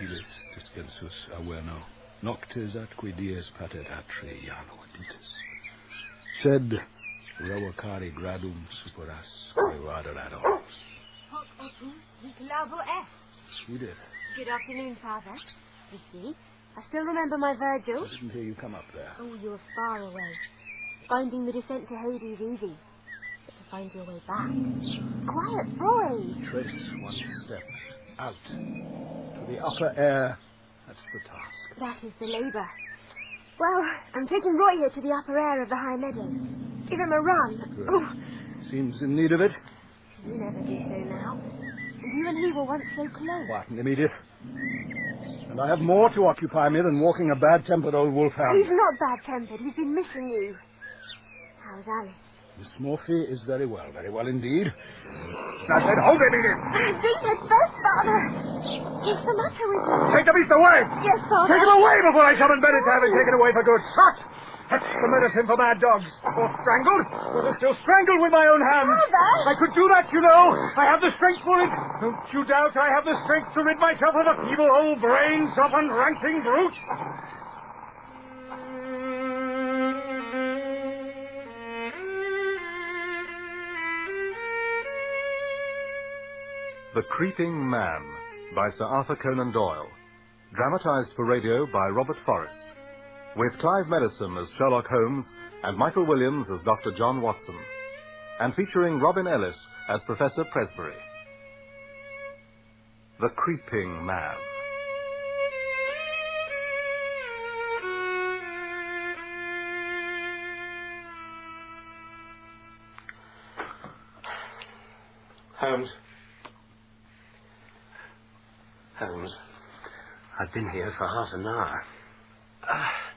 Aeschylus descensus averno, noctes atque dies patet atri iano aditus. Sed revocare gradum superas quae vaderat oros. Hoc opus hic labo est. Edith. Good afternoon, Father. You see, I still remember my Virgil. I didn't hear you come up there. Oh, you were far away. Finding the descent to Hades easy. But to find your way back... Quiet, boy! Trace one step out to the upper air. That's the task. That is the labour. Well, I'm taking Roy here to the upper air of the high meadows. Give him a run. Good. Oh, Seems in need of it. you never do so now. And you and he were once so close. Quieten him, Edith. And I have more to occupy me than walking a bad-tempered old wolfhound. He's not bad-tempered. He's been missing you. How's Alice? Miss Morphy is very well indeed. I said, hold him, Edith! Do head first, Father. What's the matter with you? Take the beast away! Yes, Father. Take him away before I come and bed it to have him taken away for good. Shut! That's the medicine for mad dogs. Or strangled. Or still strangled with my own hands. Father! I could do that, you know. I have the strength for it. Don't you doubt I have the strength to rid myself of the feeble old brains of an ranting brute. The Creeping Man by Sir Arthur Conan Doyle. Dramatized for radio by Robert Forrest. With Clive Medicine as Sherlock Holmes and Michael Williams as Dr. John Watson. And featuring Robin Ellis as Professor Presbury. The Creeping Man. Holmes. Holmes, I've been here for half an hour.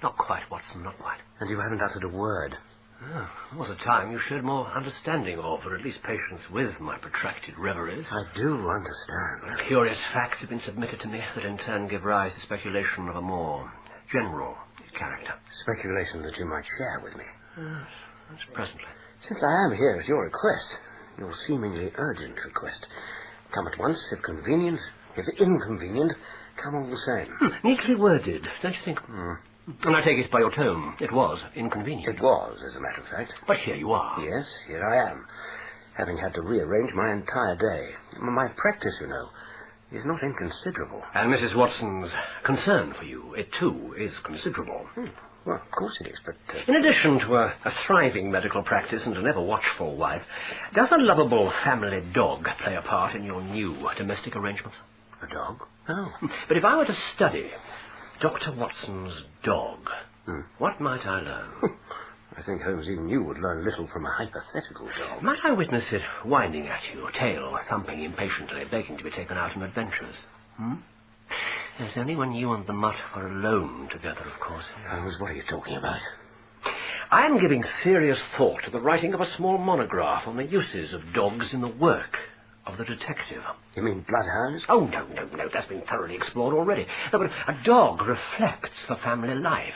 Not quite, Watson, not quite. And you haven't uttered a word. Oh, there was a time you showed more understanding of, or at least patience with, my protracted reveries. I do understand. Curious facts have been submitted to me that in turn give rise to speculation of a more general character. Speculation that you might share with me. Yes, that's presently. Since I am here at your request, your seemingly urgent request, come at once, if convenient, if inconvenient, come all the same. Neatly worded, don't you think? And I take it by your tone, it was inconvenient. It was, as a matter of fact. But here you are. Yes, here I am, having had to rearrange my entire day. My practice, you know, is not inconsiderable. And Mrs. Watson's concern for you, it too is considerable. Well, of course it is, but... In addition to a thriving medical practice and an ever-watchful wife, does a lovable family dog play a part in your new domestic arrangements? A dog? Oh. But if I were to study Dr. Watson's dog, what might I learn? I think, Holmes, even you would learn little from a hypothetical dog. Might I witness it whining at you, tail thumping impatiently, begging to be taken out on adventures? Yes, only when you and the mutt are alone together, of course. Holmes, what are you talking about? I am giving serious thought to the writing of a small monograph on the uses of dogs in the work of the detective. You mean bloodhounds? Oh, no, that's been thoroughly explored already. No, but a dog reflects the family life.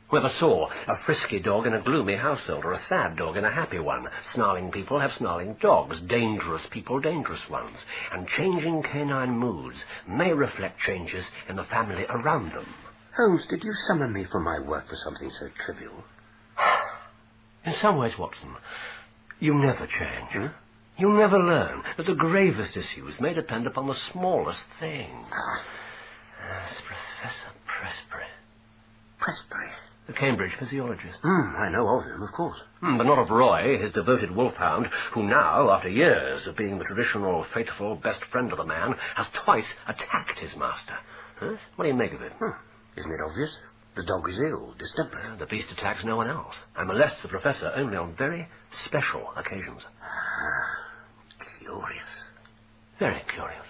Whoever saw a frisky dog in a gloomy household or a sad dog in a happy one? Snarling people have snarling dogs, dangerous people dangerous ones, and changing canine moods may reflect changes in the family around them. Holmes, did you summon me from my work for something so trivial? In some ways, Watson, you never change. You never learn that the gravest issues may depend upon the smallest thing. Yes, Professor Presbury. Presbury? The Cambridge physiologist. I know of him, of course. But not of Roy, his devoted wolfhound, who now, after years of being the traditional, faithful best friend of the man, has twice attacked his master. What do you make of it? Isn't it obvious? The dog is ill, distemper. The beast attacks no one else, and molests the professor only on very special occasions. Curious. Very curious.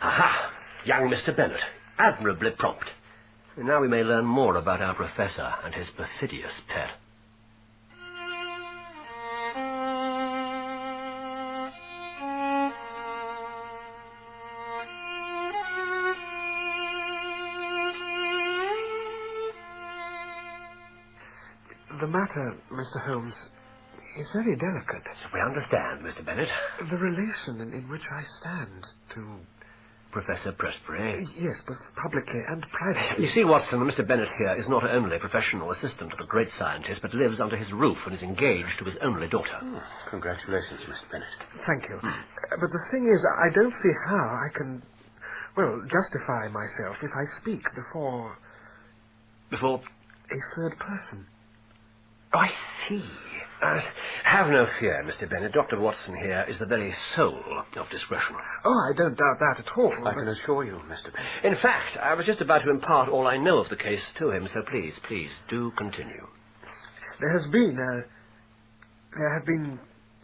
Aha! Young Mr. Bennet. Admirably prompt. And now we may learn more about our professor and his perfidious pet. The matter, Mr. Holmes, is very delicate. We understand, Mr. Bennet. The relation in which I stand to Professor Prestbury. Yes, both publicly and privately. You see, Watson, Mr. Bennet here is not only a professional assistant to the great scientist, but lives under his roof and is engaged to his only daughter. Congratulations, Mr. Bennet. Thank you. But the thing is, I don't see how I can, justify myself if I speak before... Before? A third person. Oh, I see. Have no fear, Mr. Bennet. Dr. Watson here is the very soul of discretion. Oh, I don't doubt that at all. I can assure you, Mr. Bennet. In fact, I was just about to impart all I know of the case to him, so please do continue. There have been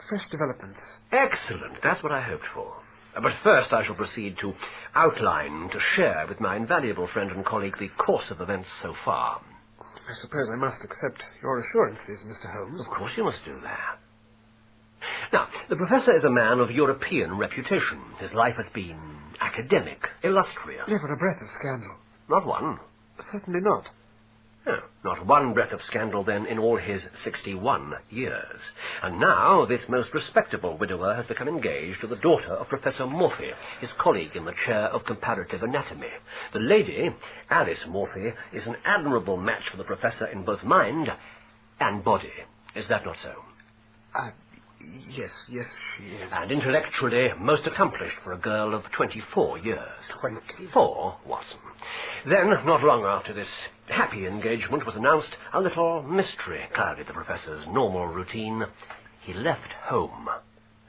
fresh developments. Excellent. That's what I hoped for. But first I shall proceed to outline, to share with my invaluable friend and colleague the course of events so far. I suppose I must accept your assurances, Mr. Holmes. Of course you must do that. Now, the Professor is a man of European reputation. His life has been academic, illustrious. Never a breath of scandal. Not one. Certainly not. No, not one breath of scandal, then, in all his 61 years. And now this most respectable widower has become engaged to the daughter of Professor Morphy, his colleague in the chair of comparative anatomy. The lady, Alice Morphy, is an admirable match for the Professor in both mind and body. Is that not so? Yes, she is. And intellectually most accomplished for a girl of 24 years. 24, Watson. Then, not long after this happy engagement was announced, a little mystery clouded the Professor's normal routine. He left home.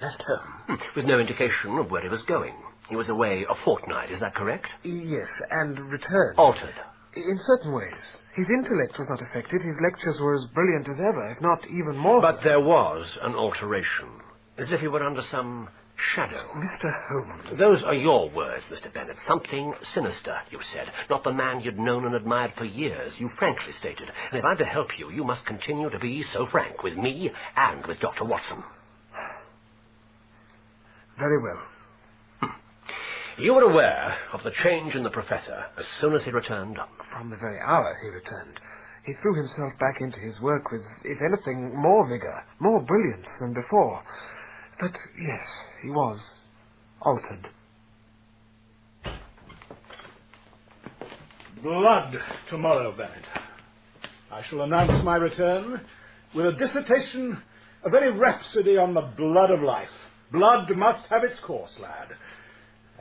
Left home? With no indication of where he was going. He was away a fortnight, is that correct? Yes, and returned. Altered. In certain ways. His intellect was not affected. His lectures were as brilliant as ever, if not even more. But there was an alteration, as if he were under some shadow. Mr. Holmes. Those are your words, Mr. Bennet. Something sinister, you said. Not the man you'd known and admired for years, you frankly stated. And if I'm to help you, you must continue to be so frank with me and with Dr. Watson. Very well. You were aware of the change in the Professor as soon as he returned? From the very hour he returned. He threw himself back into his work with, if anything, more vigour, more brilliance than before. But, yes, he was altered. Blood tomorrow, Bennet. I shall announce my return with a dissertation, a very rhapsody on the blood of life. Blood must have its course, lad.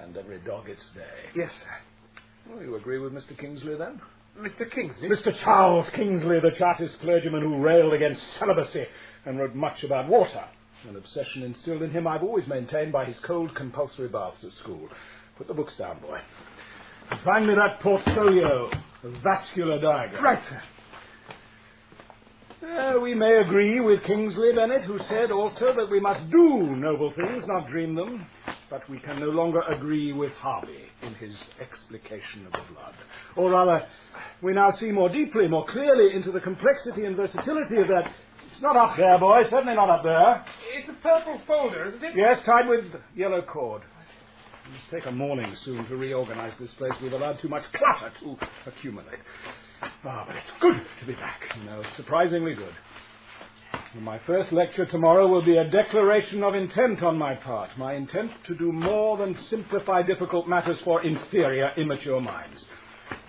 And every dog its day. Yes, sir. Well, you agree with Mr. Kingsley, then? Mr. Kingsley? Mr. Charles Kingsley, the Chartist clergyman who railed against celibacy and wrote much about water. An obsession instilled in him, I've always maintained, by his cold compulsory baths at school. Put the books down, boy. And find me that portfolio of vascular diagrams. Right, sir. We may agree with Kingsley, Bennet, who said also that we must do noble things, not dream them. But we can no longer agree with Harvey in his explication of the blood. Or rather, we now see more deeply, more clearly into the complexity and versatility of that. It's not up there, boy, certainly not up there. It's a purple folder, isn't it? Yes, tied with yellow cord. It must take a morning soon to reorganize this place. We've allowed too much clutter to accumulate. But it's good to be back, It's surprisingly good. And my first lecture tomorrow will be a declaration of intent on my part. My intent to do more than simplify difficult matters for inferior, immature minds.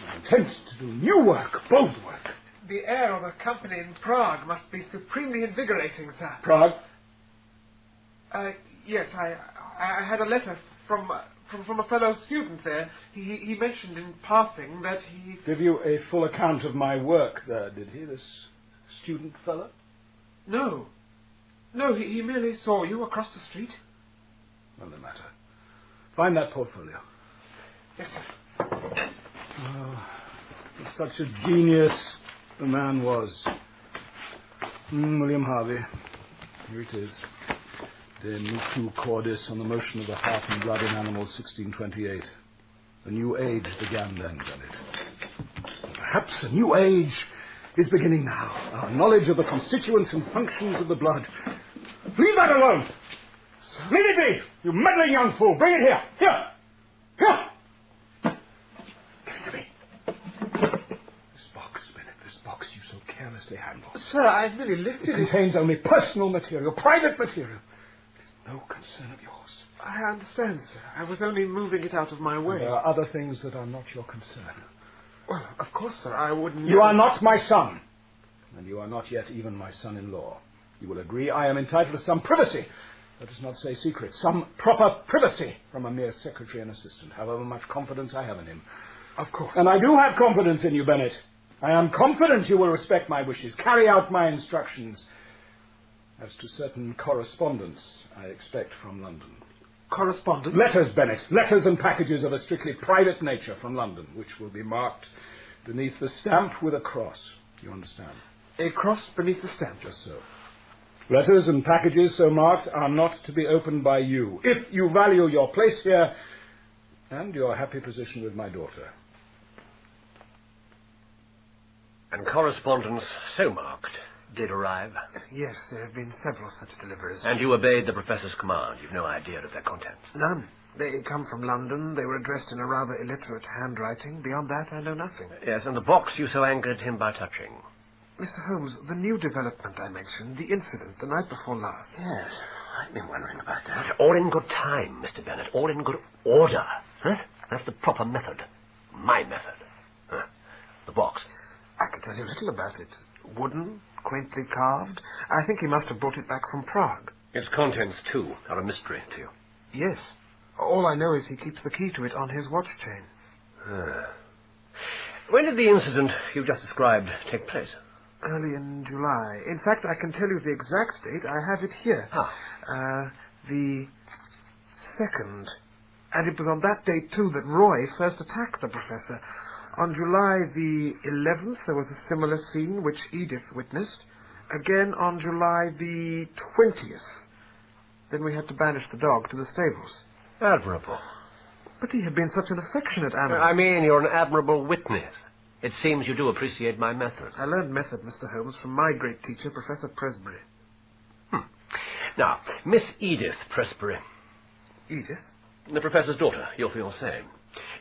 My intent to do new work, bold work. The air of a company in Prague must be supremely invigorating, sir. Prague? Yes, I had a letter from a fellow student there. He mentioned in passing that he... Give you a full account of my work there, did he, this student fellow? No, he merely saw you across the street. No matter. Find that portfolio. Yes, sir. Oh, such a genius the man was. William Harvey. Here it is. De Nutu Cordis on the motion of the heart and blood in animals, 1628. A new age began then, Bennet. Perhaps a new age is beginning now. Our knowledge of the constituents and functions of the blood. Leave that alone! Sir? Leave it be! You meddling young fool! Bring it here! Here! Give it to me. This box, Bennet, this box you so carelessly handle. Sir, I merely lifted It contains only personal material, private material. It is no concern of yours. I understand, sir. I was only moving it out of my way. There are other things that are not your concern. Well, of course, sir, I wouldn't... You are not my son, and you are not yet even my son-in-law. You will agree I am entitled to some privacy. Let us not say secret. Some proper privacy from a mere secretary and assistant, however much confidence I have in him. Of course. And I do have confidence in you, Bennett. I am confident you will respect my wishes, carry out my instructions. As to certain correspondence I expect from London. Correspondence? Letters, Bennett. Letters and packages of a strictly private nature from London, which will be marked beneath the stamp with a cross. Do you understand? A cross beneath the stamp? Just so. Letters and packages so marked are not to be opened by you, if you value your place here and your happy position with my daughter. And correspondence so marked did arrive? Yes, there have been several such deliveries. And you obeyed the Professor's command? You've no idea of their contents? None. They come from London. They were addressed in a rather illiterate handwriting. Beyond that, I know nothing. Yes, and the box you so angered him by touching? Mr. Holmes, the new development I mentioned, the incident the night before last. Yes, I've been wondering about that. All in good time, Mr. Bennett. All in good order. Huh? That's the proper method. My method. Huh? The box. I can tell you little about it. Wooden, quaintly carved. I think he must have brought it back from Prague. Its contents, too, are a mystery to you. Yes. All I know is he keeps the key to it on his watch chain. When did the incident you just described take place? Early in July. In fact, I can tell you the exact date. I have it here. The 2nd. And it was on that date, too, that Roy first attacked the Professor. On July the 11th, there was a similar scene which Edith witnessed. Again on July the 20th. Then we had to banish the dog to the stables. Admirable. But he had been such an affectionate animal. I mean, you're an admirable witness. It seems you do appreciate my method. I learned method, Mr. Holmes, from my great teacher, Professor Presbury. Now, Miss Edith Presbury. Edith? The Professor's daughter, your fiancée.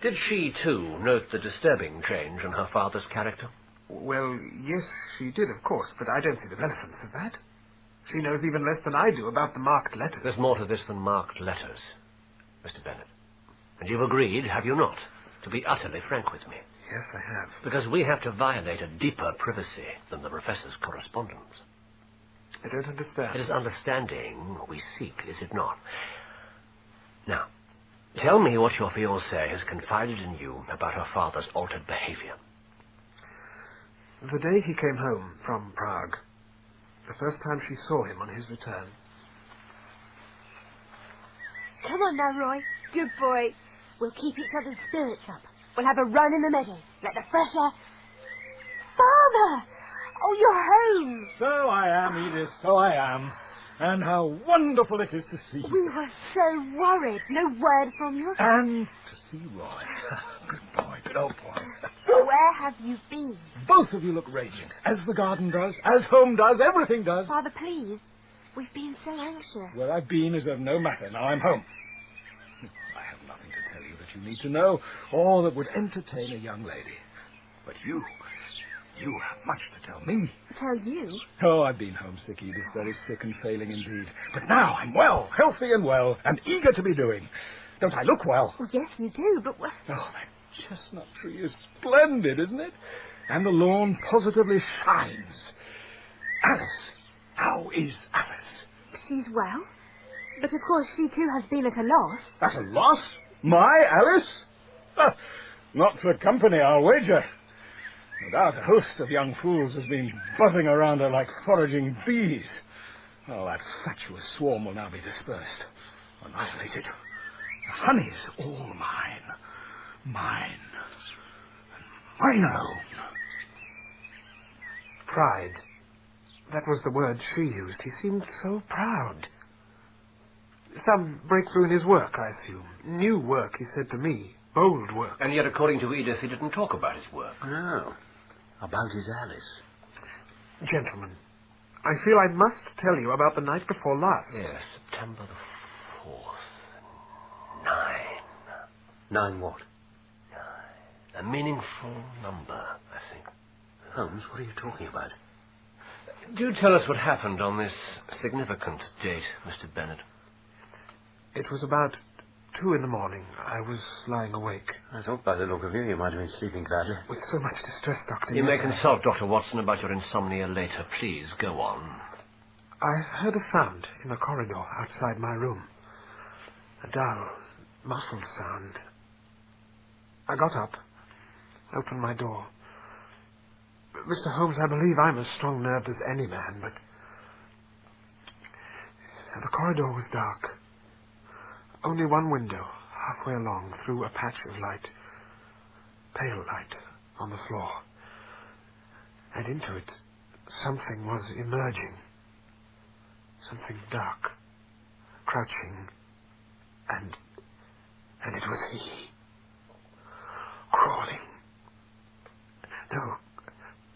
Did she, too, note the disturbing change in her father's character? Well, yes, she did, of course, but I don't see the relevance of that. She knows even less than I do about the marked letters. There's more to this than marked letters, Mr. Bennett. And you've agreed, have you not, to be utterly frank with me? Yes, I have. Because we have to violate a deeper privacy than the Professor's correspondence. I don't understand. It is understanding we seek, is it not? Now, tell me what your fiancée has confided in you about her father's altered behavior. The day he came home from Prague, the first time she saw him on his return. Come on now, Roy. Good boy. We'll keep each other's spirits up. We'll have a run in the meadow. Let the fresh air... Father! Oh, you're home. So I am, Edith, so I am. And how wonderful it is to see you. We were so worried. No word from you. And to see Roy. Good boy, good old boy. Where have you been? Both of you look radiant, as the garden does, as home does, everything does. Father, please. We've been so anxious. Where I've been is of no matter. Now I'm home. I have nothing to tell you that you need to know, or that would entertain a young lady. But you have much to tell me. Tell you? Oh, I've been homesick, Edith, very sick and failing indeed. But now I'm well, healthy and well, and eager to be doing. Don't I look well? Well, yes, you do, but... Oh, that chestnut tree is splendid, isn't it? And the lawn positively shines. Alice, how is Alice? She's well. But, of course, she too has been at a loss. At a loss? My Alice? Not for company, I'll wager. No doubt a host of young fools has been buzzing around her like foraging bees. Oh, that fatuous swarm will now be dispersed, annihilated. The honey's all mine. Mine. And mine alone. Pride. That was the word she used. He seemed so proud. Some breakthrough in his work, I assume. New work, he said to me. Bold work. And yet, according to Edith, he didn't talk about his work. No. About his Alice. Gentlemen, I feel I must tell you about the night before last. Yes, September the 4th. 9. 9 what? 9. A meaningful number, I think. Holmes, what are you talking about? Do tell us what happened on this significant date, Mr. Bennett. It was about 2 in the morning. I was lying awake. I thought by the look of you might have been sleeping badly. With so much distress, Doctor. You may consult Dr. Watson about your insomnia later. Please, go on. I heard a sound in the corridor outside my room. A dull, muffled sound. I got up, opened my door. Mr. Holmes, I believe I'm as strong-nerved as any man, but the corridor was dark. Only one window, halfway along, threw a patch of light, pale light, on the floor. And into it, something was emerging. Something dark, crouching, and it was he. Crawling. No,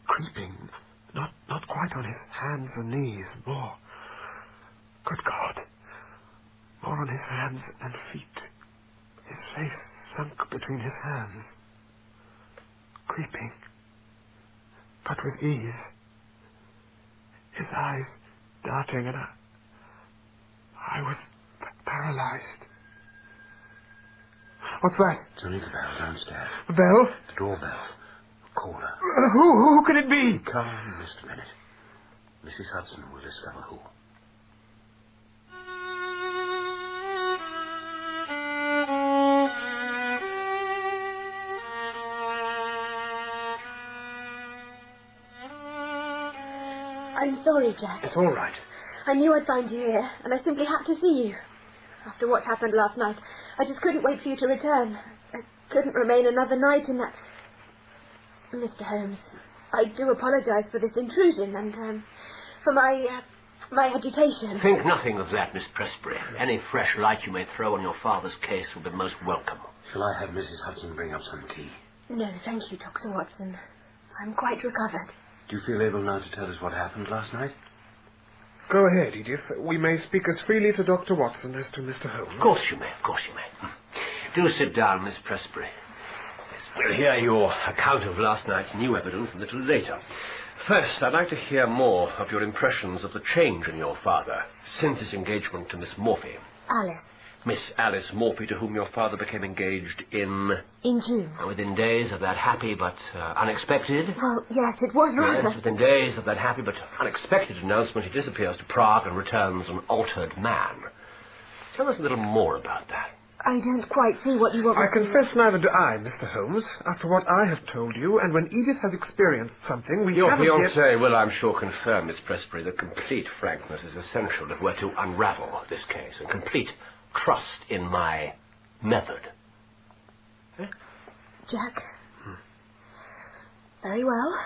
creeping, not quite on his hands and knees, more. Good God. More on his hands and feet. His face sunk between his hands. Creeping, but with ease. His eyes darting, and I was paralyzed. What's that? It's only the bell downstairs. The bell? The doorbell. Caller. Who can it be? Come, Mr. Bennett. Mrs. Hudson will discover who. I'm sorry, Jack. It's all right. I knew I'd find you here, and I simply had to see you. After what happened last night, I just couldn't wait for you to return. I couldn't remain another night in that... Mr. Holmes, I do apologize for this intrusion and for my agitation. Think nothing of that, Miss Presbury. Any fresh light you may throw on your father's case will be most welcome. Shall I have Mrs. Hudson bring up some tea? No, thank you, Dr. Watson. I'm quite recovered. Do you feel able now to tell us what happened last night? Go ahead, Edith. We may speak as freely to Dr. Watson as to Mr. Holmes. Of course you may, of course you may. Do sit down, Miss Presbury. Yes, we'll hear your account of last night's new evidence a little later. First, I'd like to hear more of your impressions of the change in your father since his engagement to Miss Morphy. Alice. Miss Alice Morphy, to whom your father became engaged in June. Within days of that happy but unexpected... Well, yes, it was rather... Yes, within days of that happy but unexpected announcement, he disappears to Prague and returns an altered man. Tell us a little more about that. I don't quite see what you want me I confess neither do I, Mr. Holmes. After what I have told you, and when Edith has experienced something, we Your haven't fiancé will, I'm sure, confirm, Miss Presbury, that complete frankness is essential if we're to unravel this case, and complete trust in my method. Jack. Very well.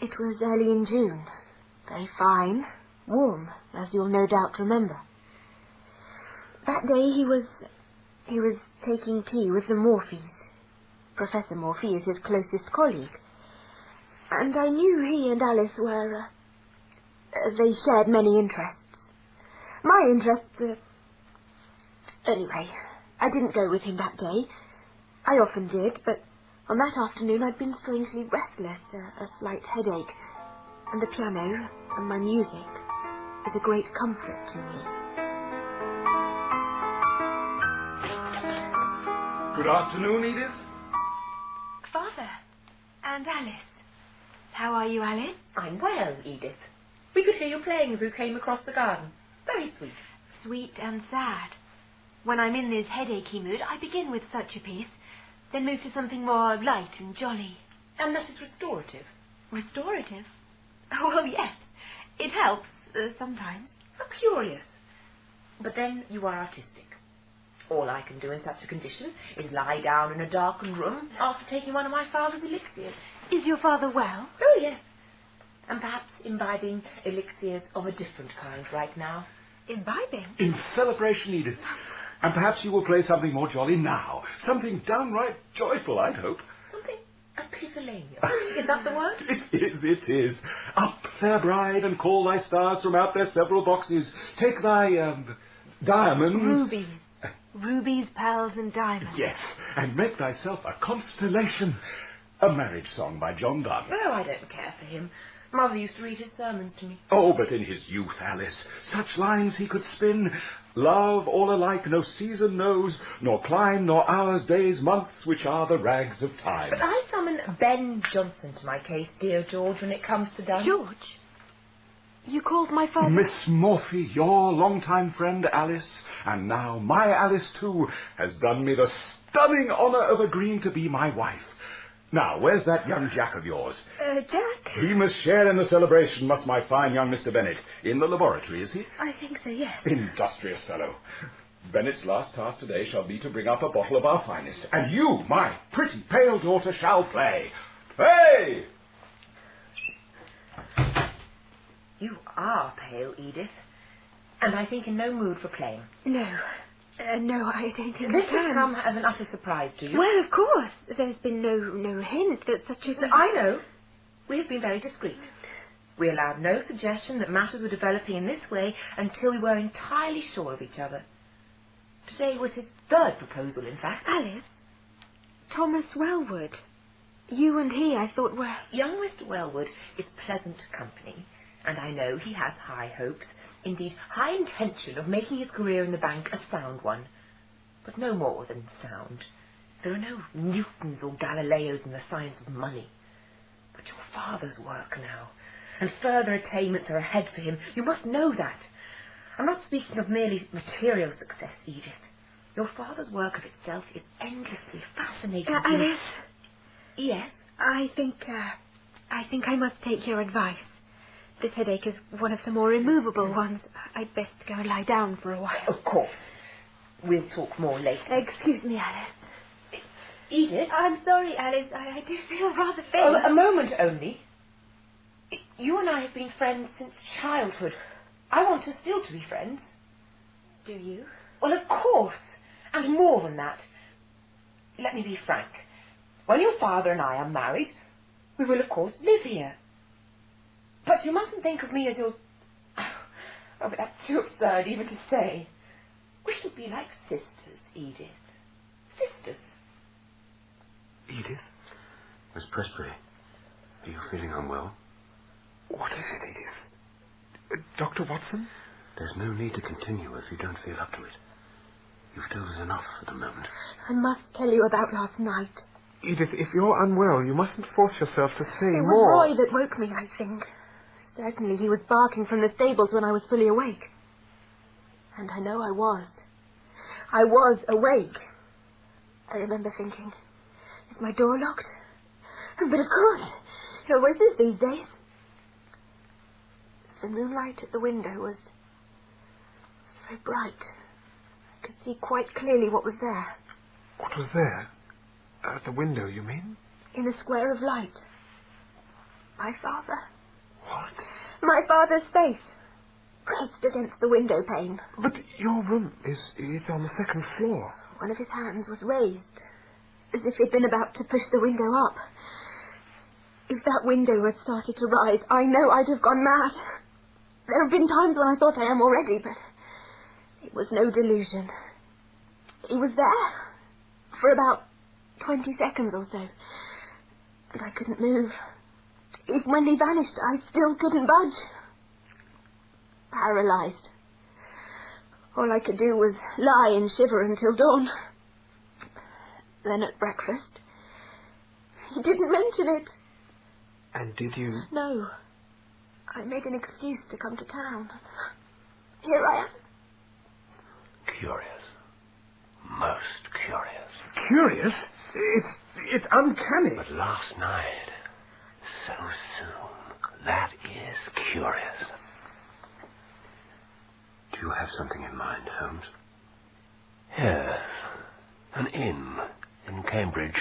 It was early in June. Very fine. Warm, as you'll no doubt remember. That day he was taking tea with the Morphys. Professor Morphy is his closest colleague. And I knew he and Alice were... they shared many interests. My interests... Anyway, I didn't go with him that day. I often did, but on that afternoon I'd been strangely restless, a slight headache. And the piano and my music is a great comfort to me. Good afternoon, Edith. Father and Alice. How are you, Alice? I'm well, Edith. We could hear you playing as we came across the garden. Very sweet. Sweet and sad. When I'm in this headachy mood, I begin with such a piece, then move to something more light and jolly. And that is restorative. Restorative? Oh, well, yes. It helps, sometimes. How curious. But then you are artistic. All I can do in such a condition is lie down in a darkened room after taking one of my father's elixirs. Is your father well? Oh, yes. And perhaps imbibing elixirs of a different kind right now. Imbibing? In celebration, Edith. And perhaps you will play something more jolly now. Something downright joyful, I'd hope. Something epithalamious. Is that the word? It is. Up, fair bride, and call thy stars from out their several boxes. Take thy, diamonds... Rubies. Rubies, pearls, and diamonds. Yes, and make thyself a constellation. A marriage song by John Donne. Oh, I don't care for him. Mother used to read his sermons to me. Oh, but in his youth, Alice, such lines he could spin. Love all alike no season knows, nor clime, nor hours, days, months, which are the rags of time. But I summon Ben Johnson to my case, dear George, when it comes to done. George? You called my father... Miss Morphy, your longtime friend Alice, and now my Alice too, has done me the stunning honour of agreeing to be my wife. Now, where's that young Jack of yours? Jack? He must share in the celebration, must my fine young Mr. Bennet. In the laboratory, is he? I think so, yes. Industrious fellow. Bennett's last task today shall be to bring up a bottle of our finest. And you, my pretty pale daughter, shall play. Hey! You are pale, Edith. And I think in no mood for playing. No. No, I don't think This I can. has come as an utter surprise to you. Well, of course. There's been no hint that such a thing... I know. We have been very discreet. We allowed no suggestion that matters were developing in this way until we were entirely sure of each other. Today was his third proposal, in fact. Alice, Thomas Wellwood. You and he, I thought, were... Young Mr. Wellwood is pleasant company, and I know he has high hopes, indeed high intention of making his career in the bank a sound one. But no more than sound. There are no Newtons or Galileos in the science of money. But your father's work now, and further attainments are ahead for him. You must know that. I'm not speaking of merely material success, Edith. Your father's work of itself is endlessly fascinating. Alice? Yes? I think I must take your advice. This headache is one of the more removable ones. I'd best go and lie down for a while. Of course. We'll talk more later. Excuse me, Alice. Edith? I'm sorry, Alice. I do feel rather faint. Oh, a moment only. You and I have been friends since childhood. I want us still to be friends. Do you? Well, of course. And more than that. Let me be frank. When your father and I are married, we will, of course, live here. But you mustn't think of me as your... Oh, but that's too absurd even to say. We shall be like sisters, Edith. Sisters. Edith? Miss Presbury, are you feeling unwell? What is it, Edith? Dr. Watson? There's no need to continue if you don't feel up to it. You've told us enough for the moment. I must tell you about last night. Edith, if you're unwell, you mustn't force yourself to say It more. was Roy that woke me, I think. Certainly he was barking from the stables when I was fully awake. And I know I was. I was awake. I remember thinking, is my door locked? But of course, it always is these days. The moonlight at the window was very bright. I could see quite clearly what was there. What was there? At the window, you mean? In a square of light. My father. What? My father's face. Pressed against the window pane. But your room is on the second floor. One of his hands was raised, as if he'd been about to push the window up. If that window had started to rise, I know I'd have gone mad. There have been times when I thought I am already, but it was no delusion. He was there for about 20 seconds or so, and I couldn't move. Even when he vanished, I still couldn't budge. Paralyzed. All I could do was lie and shiver until dawn. Then at breakfast, he didn't mention it. And did you... No. I made an excuse to come to town. Here I am. Curious. Most curious. Curious? It's uncanny. But last night, so soon, that is curious. Do you have something in mind, Holmes? Yes. An inn in Cambridge.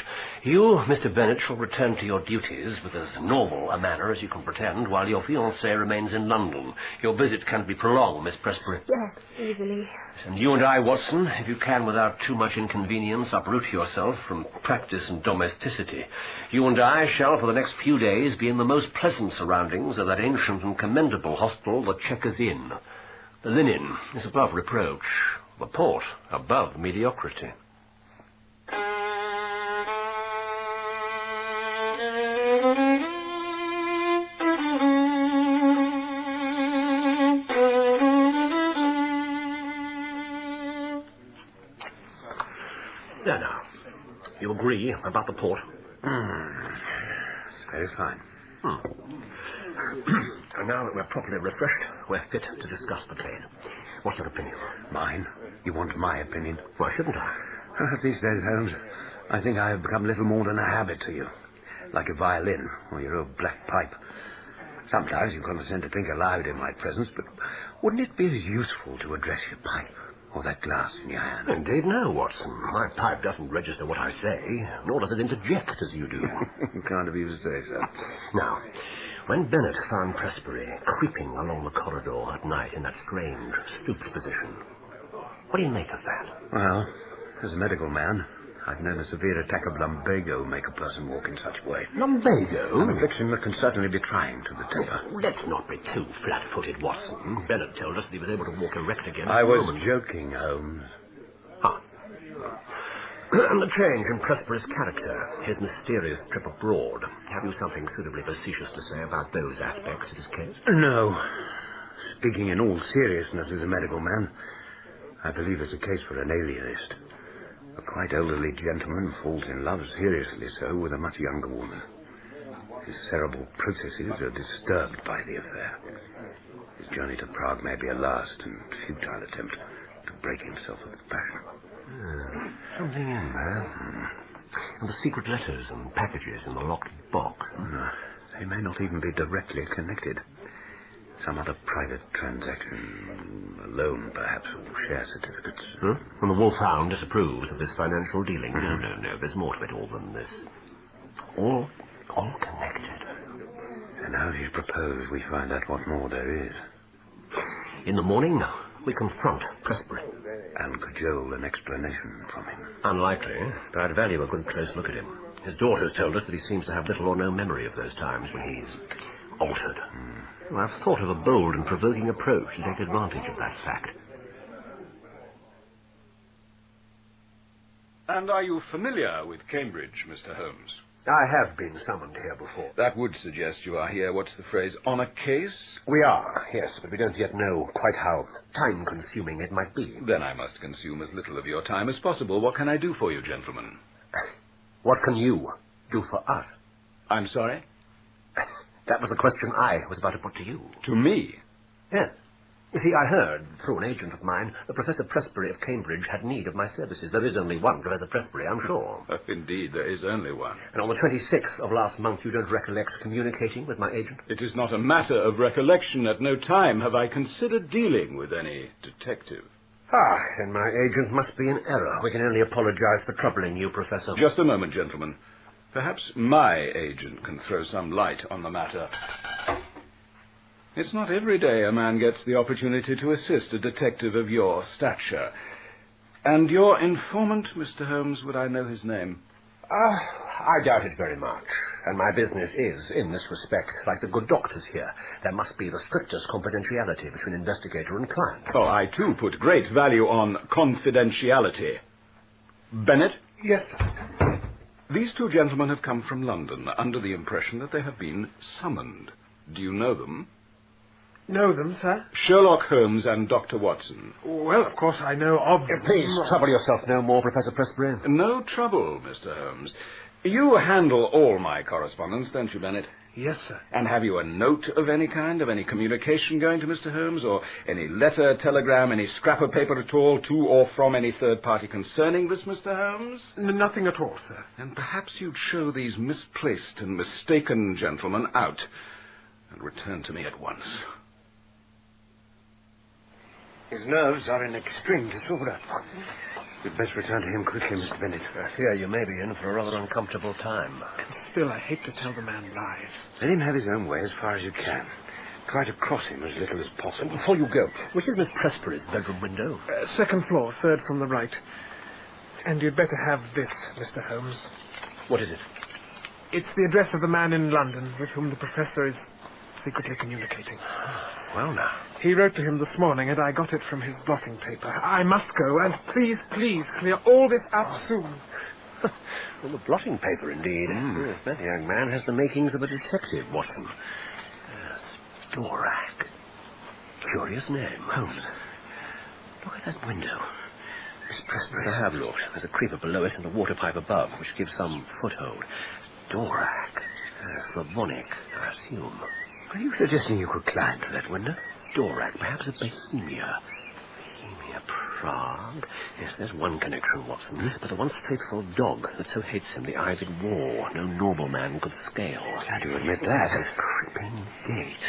You, Mr. Bennet, shall return to your duties with as normal a manner as you can pretend, while your fiancée remains in London. Your visit can be prolonged, Miss Presbury. Yes, easily. And you and I, Watson, if you can without too much inconvenience, uproot yourself from practice and domesticity. You and I shall, for the next few days, be in the most pleasant surroundings of that ancient and commendable hostel, the Chequers Inn. The linen is above reproach, the port above mediocrity. There now. You agree about the port? It's very fine. And now that we're properly refreshed, we're fit to discuss the case. What's your opinion? Mine? You want my opinion? Why shouldn't I? These days, Holmes, I think I have become little more than a habit to you. Like a violin or your old black pipe. Sometimes you condescend to think aloud in my presence, but wouldn't it be as useful to address your pipe or that glass in your hand? Indeed, no, Watson. My pipe doesn't register what I say, nor does it interject as you do. Kind of you to say so. Now, when Bennett found Pressbury creeping along the corridor at night in that strange, stooped position, what do you make of that? Well, as a medical man, I've known a severe attack of lumbago make a person walk in such way. Lumbago? An affliction that can certainly be trying to the temper. Let's not be too flat-footed, Watson. Bennett told us that he was able to walk erect again. I was joking, Holmes. And the change in Pressbury's character, his mysterious trip abroad. Have you something suitably facetious to say about those aspects of his case? No. Speaking in all seriousness as a medical man, I believe it's a case for an alienist. A quite elderly gentleman falls in love, seriously so, with a much younger woman. His cerebral processes are disturbed by the affair. His journey to Prague may be a last and futile attempt to break himself of his passion. Something in there. And the secret letters and packages in the locked box. No, they may not even be directly connected. Some other private transaction, a loan perhaps, or share certificates. And the Wolfhound disapproves of this financial dealing. No. There's more to it all than this. All connected. And how do you propose we find out what more there is? In the morning, we confront Pressbury. And cajole an explanation from him. Unlikely, but I'd value a good close look at him. His daughter's told us that he seems to have little or no memory of those times when he's altered. Well, I've thought of a bold and provoking approach to take advantage of that fact. And are you familiar with Cambridge, Mr. Holmes? I have been summoned here before. That would suggest you are here, what's the phrase, on a case? We are, yes, but we don't yet know quite how time-consuming it might be. Then I must consume as little of your time as possible. What can I do for you, gentlemen? What can you do for us? I'm sorry? That was the question I was about to put to you. To me? Yes. You see, I heard, through an agent of mine, that Professor Pressbury of Cambridge had need of my services. There is only one Professor Pressbury, I'm sure. Indeed, there is only one. And on the 26th of last month, you don't recollect communicating with my agent? It is not a matter of recollection. At no time have I considered dealing with any detective. Then my agent must be in error. We can only apologize for troubling you, Professor. Just a moment, gentlemen. Perhaps my agent can throw some light on the matter. It's not every day a man gets the opportunity to assist a detective of your stature. And your informant, Mr. Holmes, would I know his name? I doubt it very much. And my business is, in this respect, like the good doctors here. There must be the strictest confidentiality between investigator and client. Oh, I, too, put great value on confidentiality. Bennett? Yes, sir. These two gentlemen have come from London under the impression that they have been summoned. Do you know them? Know them, sir? Sherlock Holmes and Dr. Watson. Well, of course I know of them. Please, trouble yourself no more, Professor Pressbury. No trouble, Mr. Holmes. You handle all my correspondence, don't you, Bennett? Yes, sir. And have you a note of any kind, of any communication going to Mr. Holmes, or any letter, telegram, any scrap of paper at all to or from any third party concerning this, Mr. Holmes? Nothing at all, sir. Then perhaps you'd show these misplaced and mistaken gentlemen out and return to me at once. His nerves are in extreme disorder. We'd best return to him quickly, Mr. Bennett. I fear you may be in for a rather uncomfortable time. And still, I hate to tell the man lies. Let him have his own way as far as you can. Try to cross him as little as possible. Before you go, which is Miss Pressbury's bedroom window? Second floor, third from the right. And you'd better have this, Mr. Holmes. What is it? It's the address of the man in London with whom the professor is secretly communicating. Well, now. He wrote to him this morning, and I got it from his blotting paper. I must go, and please, clear all this up soon. Well, the blotting paper, indeed. Yes, that young man has the makings of a detective, Watson. Dvorak. Curious name. Holmes, look at that window. Miss Presbury. I have looked. There's a creeper below it and a water pipe above, which gives some foothold. Dorak. Slavonic, I assume. Are you suggesting you could climb to that window? Dorak, perhaps of Bohemia. Bohemia, Prague. Yes, there's one connection, Watson. But the once faithful dog that so hates him, the ivied wall, no normal man could scale. Glad you admit that. Creeping gate.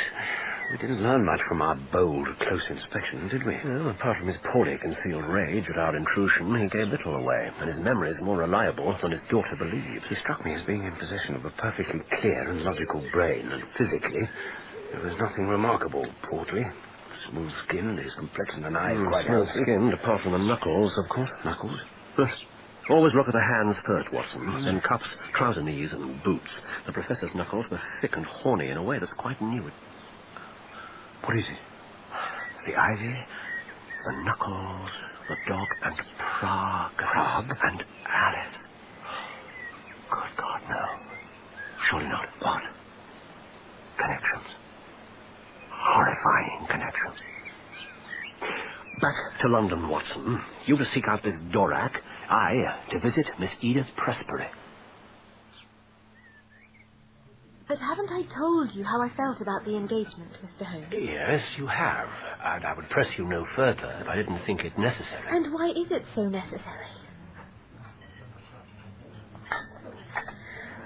We didn't learn much from our bold, close inspection, did we? Well, apart from his poorly concealed rage at our intrusion, he gave little away, and his memory is more reliable than his daughter believes. He struck me as being in possession of a perfectly clear and logical brain, and physically, there was nothing remarkable. Portly, smooth-skinned, his complexion and eyes quite healthy. Smooth-skinned, apart from the knuckles, of course. Knuckles? Yes. Always look at the hands first, Watson. Then cuffs, trouser knees, and boots. The professor's knuckles were thick and horny in a way that's quite new. What is it? The ivy, the knuckles, the dog, and Prague. Prague? And Alice. Good God, no. Surely not. What? Connections. Horrifying connections. Back to London, Watson. You to seek out this Dorak. I to visit Miss Edith Presbury. But haven't I told you how I felt about the engagement, Mr. Holmes? Yes, you have. And I would press you no further if I didn't think it necessary. And why is it so necessary?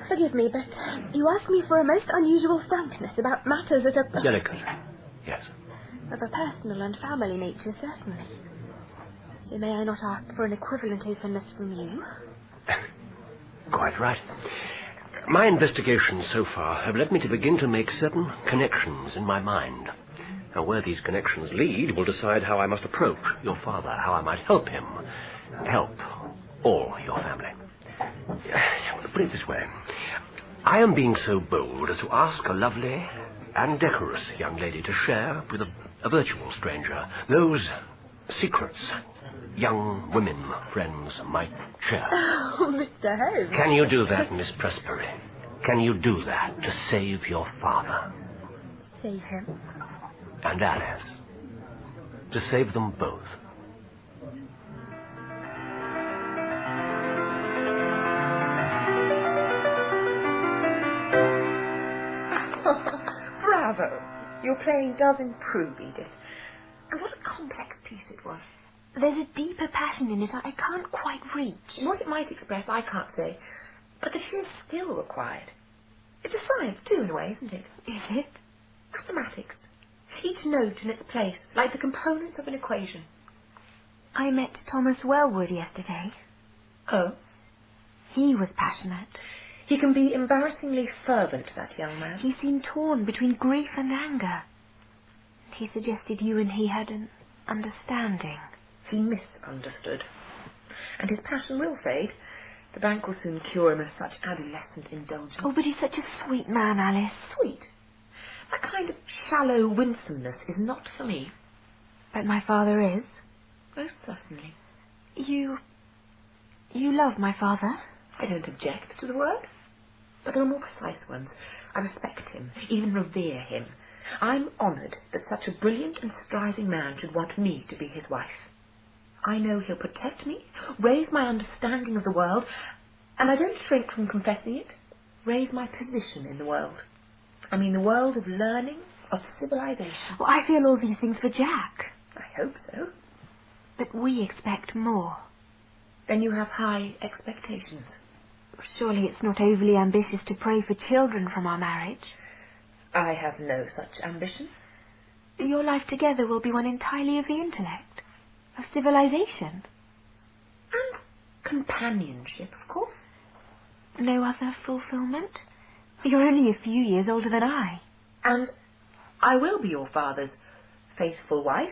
Forgive me, but you ask me for a most unusual frankness about matters that are... Delicate. Yes. Of a personal and family nature, certainly. So may I not ask for an equivalent openness from you? Quite right. My investigations so far have led me to begin to make certain connections in my mind. Now, where these connections lead will decide how I must approach your father, how I might help him. Help all your family. Put it this way. I am being so bold as to ask a lovely and decorous young lady to share with a virtual stranger those secrets young women friends might share. Oh, Mr. Holmes. Can you do that, Miss Presbury? Can you do that to save your father? Save him? And Alice. To save them both. Bravo. Your playing does improve, Edith. And what a complex piece it was. There's a deeper passion in it I can't quite reach. What it might express, I can't say. But the sheer skill required. It's a science, too, in a way, isn't it? Is it? Mathematics. Each note in its place, like the components of an equation. I met Thomas Wellwood yesterday. Oh? He was passionate. He can be embarrassingly fervent, that young man. He seemed torn between grief and anger. He suggested you and he had an understanding. He misunderstood. And his passion will fade. The bank will soon cure him of such adolescent indulgence. Oh, but he's such a sweet man, Alice. Sweet? That kind of shallow winsomeness is not for me. But my father is. Most certainly. You love my father? I don't object to the word. But there are more precise ones. I respect him, even revere him. I'm honoured that such a brilliant and striving man should want me to be his wife. I know he'll protect me, raise my understanding of the world, and I don't shrink from confessing it, raise my position in the world. I mean the world of learning, of civilization. Well, I feel all these things for Jack. I hope so. But we expect more. Then you have high expectations. Surely it's not overly ambitious to pray for children from our marriage. I have no such ambition. Your life together will be one entirely of the intellect, of civilization. And companionship, of course. No other fulfillment? You're only a few years older than I. And I will be your father's faithful wife.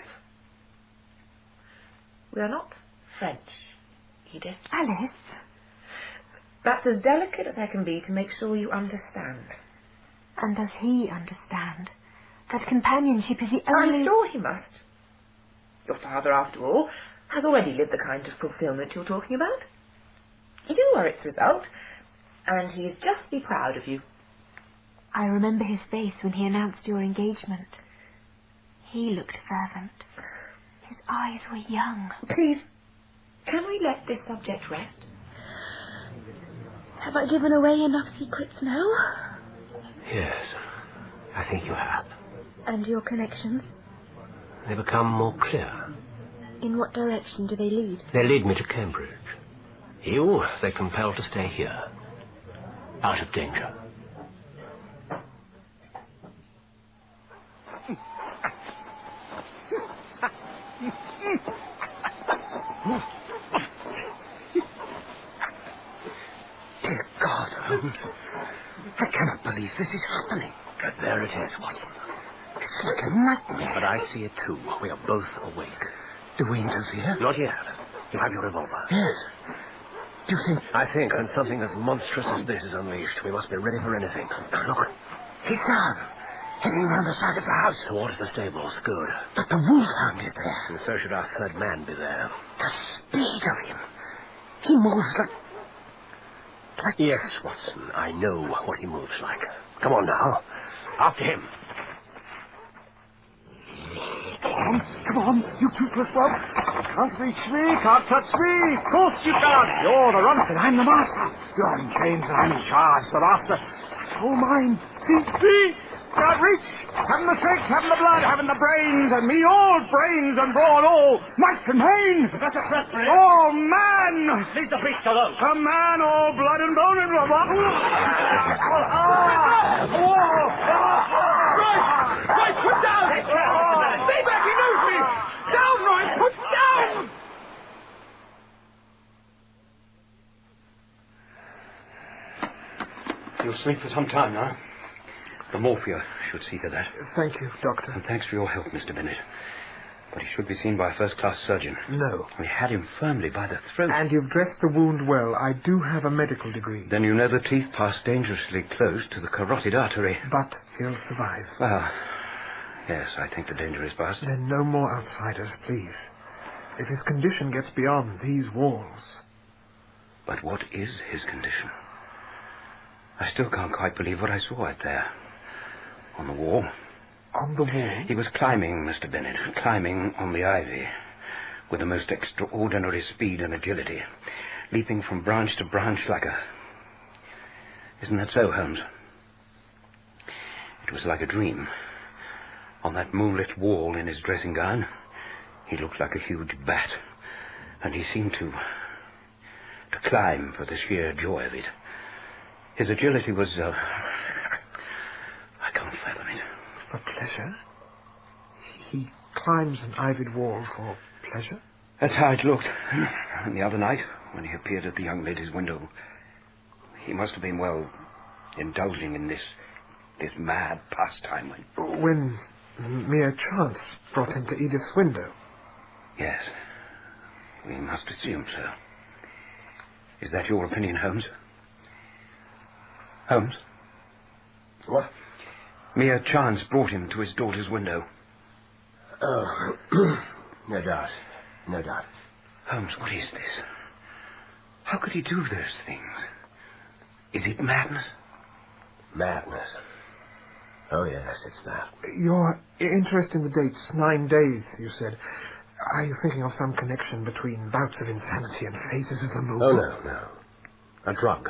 We are not French, Edith. Alice? That's as delicate as I can be to make sure you understand. And does he understand that companionship is the only... I'm sure he must. Your father, after all, has already lived the kind of fulfillment you're talking about. You are its result, and he's justly proud of you. I remember his face when he announced your engagement. He looked fervent. His eyes were young. Can we let this subject rest? Have I given away enough secrets now? Yes, I think you have. And your connections? They become more clear. In what direction do they lead? They lead me to Cambridge. You, they compel to stay here. Out of danger. Dear God, Holmes. I cannot believe this is happening. But there it is, Watson. It's like a nightmare. But I see it too. We are both awake. Do we interfere? Not yet. You have your revolver. Yes. Do you think... I think when something as monstrous as this is unleashed, we must be ready for anything. Look, he's down. Heading round the side of the house. Towards the stables. Good. But the wolfhound is there. And so should our third man be there. The speed of him. He moves like... Yes, Watson. I know what he moves like. Come on now. After him. Come on, you toothless whelp. Can't reach me, can't touch me. Of course you can't. You're the runner, and I'm the master. You're in chains and I'm in charge, the master. All mine. See? Can't reach. Having the strength, having the blood, having the brains, and me all brains and brawn all. Might and main. Professor Presbury. Oh, man. Leave the beast alone. A man all blood and bone and rubber. Right, put down! Stay back, he knows me! Down, Roy, put down! You'll sleep for some time now. The morphia should see to that. Thank you, Doctor. And thanks for your help, Mr. Bennett. But he should be seen by a first-class surgeon. No. We had him firmly by the throat. And you've dressed the wound well. I do have a medical degree. Then you know the teeth pass dangerously close to the carotid artery. But he'll survive. Well, yes, I think the danger is past. Then no more outsiders, please. If his condition gets beyond these walls... But what is his condition? I still can't quite believe what I saw out there. On the wall. On the wall? He was climbing, Mr. Bennett, climbing on the ivy, with the most extraordinary speed and agility, leaping from branch to branch like a... Isn't that so, Holmes? It was like a dream. On that moonlit wall in his dressing gown, he looked like a huge bat, and he seemed to climb for the sheer joy of it. His agility was... I can't fathom it. For pleasure? He climbs an ivied wall for pleasure? That's how it looked. And the other night, when he appeared at the young lady's window, he must have been, well, indulging in this mad pastime. When mere chance brought him to Edith's window? Yes. We must assume so. Is that your opinion, Holmes? Holmes? What? Mere chance brought him to his daughter's window. Oh, no doubt. No doubt. Holmes, what is this? How could he do those things? Is it madness? Madness. Oh, yes, it's that. Your interest in the dates, 9 days, you said. Are you thinking of some connection between bouts of insanity and phases of the moon? Oh, no. A drug.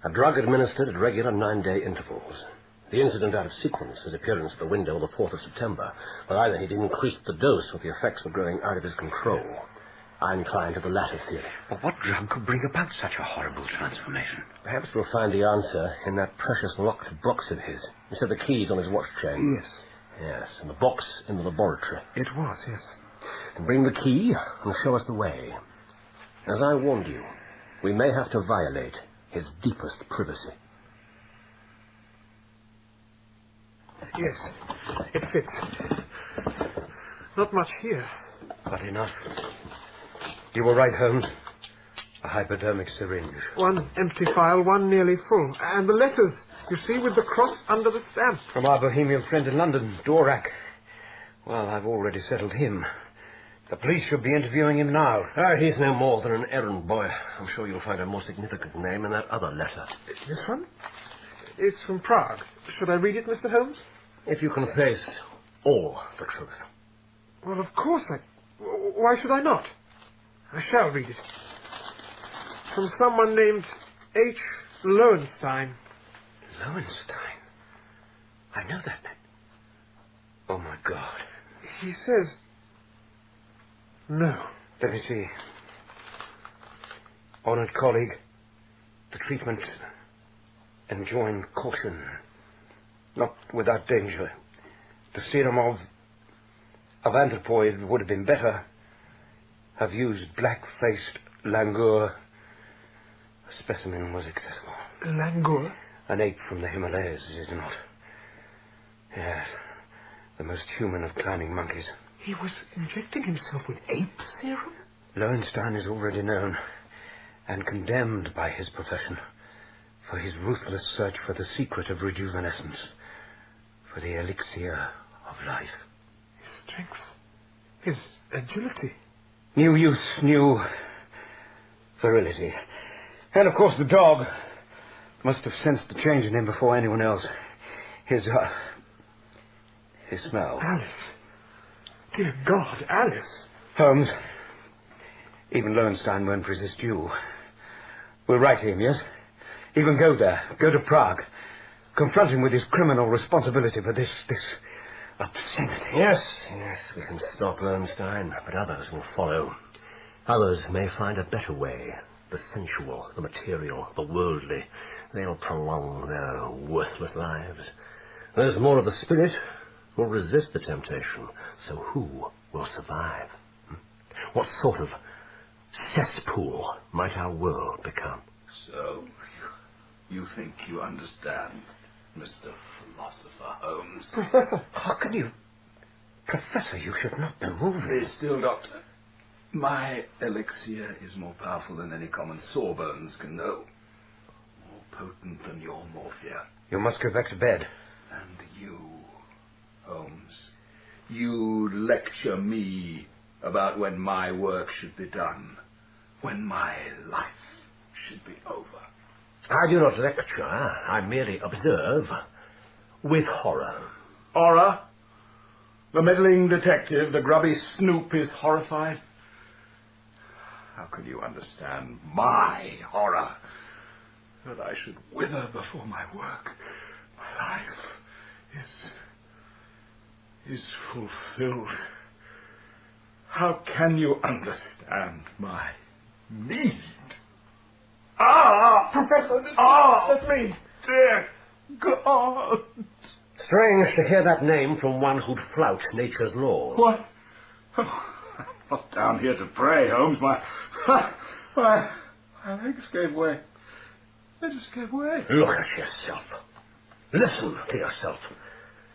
A drug administered at regular 9-day intervals. The incident out of sequence, his appearance at the window on the 4th of September. But either he'd increased the dose or the effects were growing out of his control. I incline to the latter theory. But what drug could bring about such a horrible transformation? Perhaps we'll find the answer in that precious locked box of his. You said the key's on his watch chain. Yes. Yes, and the box in the laboratory. It was, yes. And bring the key and show us the way. As I warned you, we may have to violate his deepest privacy. Yes, it fits. Not much here. But enough. You were right, Holmes. A hypodermic syringe. One empty phial, one nearly full. And the letters, you see, with the cross under the stamp. From our bohemian friend in London, Dvorak. Well, I've already settled him. The police should be interviewing him now. He's no more than an errand boy. I'm sure you'll find a more significant name in that other letter. This one? It's from Prague. Should I read it, Mr. Holmes? If you can face all the truth. Well, of course I... Why should I not? I shall read it. From someone named H. Lowenstein. Lowenstein? I know that name. Oh, my God. He says... No. Let me see. Honored colleague, the treatment enjoin caution. Not without danger. The serum of anthropoid would have been better. Have used black-faced langur. A specimen was accessible. Langur? An ape from the Himalayas, is it not? Yes. The most human of climbing monkeys. He was injecting himself with ape serum? Lowenstein is already known and condemned by his profession for his ruthless search for the secret of rejuvenescence, for the elixir of life. His strength, his agility. New youth, new virility. And, of course, the dog must have sensed the change in him before anyone else. His smell. Alice. Dear God, Alice. Holmes, even Lowenstein won't resist you. We'll write to him, yes? Even go there, go to Prague, confront him with his criminal responsibility for this obscenity. Yes, we can stop Lowenstein, but others will follow. Others may find a better way. The sensual, the material, the worldly. They'll prolong their worthless lives. Those more of the spirit will resist the temptation. So who will survive? What sort of cesspool might our world become? So, you think you understand, Mr. Philosopher Holmes? Professor, how can you... Professor, you should not be moving. Be still, Doctor. My elixir is more powerful than any common sawbones can know. More potent than your morphia. You must go back to bed. And you, Holmes, you lecture me about when my work should be done, when my life should be over. I do not lecture. I merely observe with horror. Horror? The meddling detective, the grubby snoop, is horrified? How can you understand my horror? That I should wither before my work. My life is fulfilled. How can you understand my need? Professor, let me. Dear God. Strange to hear that name from one who'd flout nature's laws. What? Oh, I'm not down here to pray, Holmes. My legs gave way. They just gave way. Look at yourself. Listen to yourself.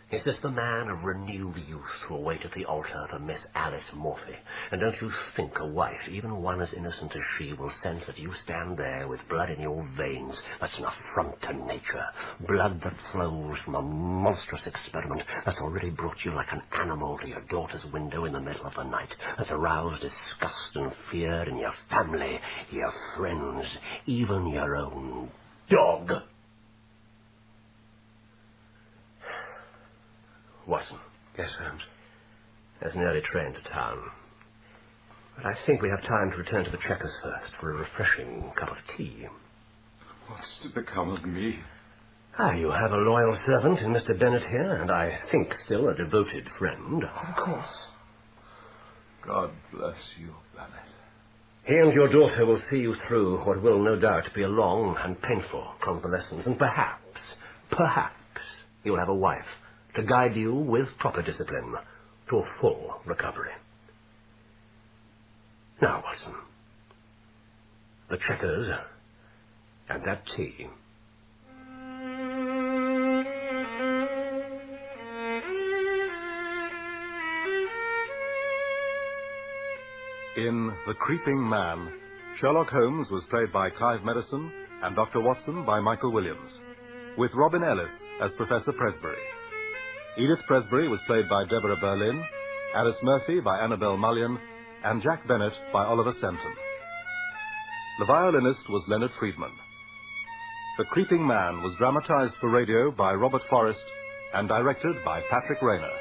Is this the man of renewed youth who awaited the altar for Miss Alice Morphy? And don't you think a wife, even one as innocent as she, will sense that you stand there with blood in your veins? That's an affront to nature. Blood that flows from a monstrous experiment that's already brought you like an animal to your daughter's window in the middle of the night. That's aroused disgust and fear in your family, your friends, even your own dog. Watson. Yes, Holmes. There's an early train to town. But I think we have time to return to the Checkers first for a refreshing cup of tea. What's to become of me? You have a loyal servant in Mr. Bennet here, and I think still a devoted friend. Of course. God bless you, Bennet. He and your daughter will see you through what will no doubt be a long and painful convalescence, and perhaps you'll have a wife to guide you with proper discipline to a full recovery. Now, Watson, the Checkers and that tea. In The Creeping Man, Sherlock Holmes was played by Clive Medicine and Dr. Watson by Michael Williams, with Robin Ellis as Professor Presbury. Edith Presbury was played by Deborah Berlin, Alice Murphy by Annabel Mullion, and Jack Bennett by Oliver Senton. The violinist was Leonard Friedman. The Creeping Man was dramatized for radio by Robert Forrest and directed by Patrick Rayner.